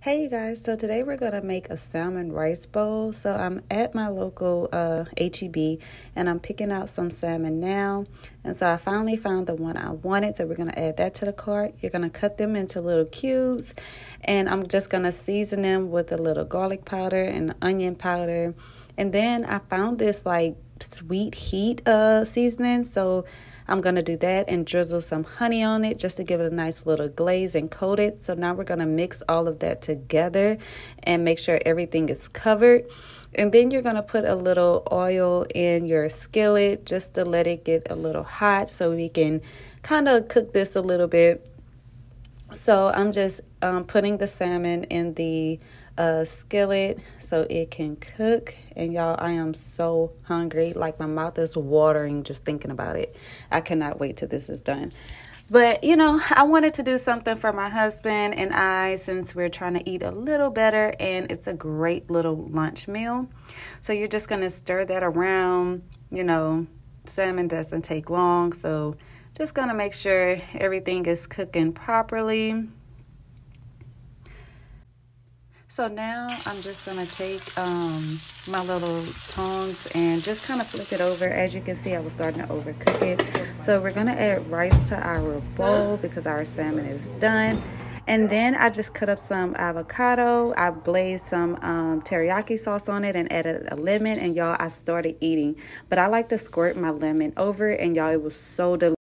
Hey you guys, so today we're going to make a salmon rice bowl. So I'm at my local HEB and I'm picking out some salmon now. And so I finally found the one I wanted, so we're going to add that to the cart. You're going to cut them into little cubes and I'm just going to season them with a little garlic powder and onion powder. And then I found this like sweet heat seasoning, so I'm going to do that and drizzle some honey on it just to give it a nice little glaze and coat it. So now we're going to mix all of that together and make sure everything is covered. And then you're going to put a little oil in your skillet just to let it get a little hot so we can kind of cook this a little bit. So I'm just putting the salmon in the skillet so it can cook. And y'all, I am so hungry. Like my mouth is watering just thinking about it. I cannot wait till this is done. But, I wanted to do something for my husband and I, since we're trying to eat a little better, and it's a great little lunch meal. So you're just going to stir that around. Salmon doesn't take long, so just going to make sure everything is cooking properly. So now I'm just going to take my little tongs and just kind of flip it over. As you can see, I was starting to overcook it. So we're going to add rice to our bowl because our salmon is done. And then I just cut up some avocado. I glazed some teriyaki sauce on it and added a lemon. And y'all, I started eating. But I like to squirt my lemon over it. And y'all, it was so delicious.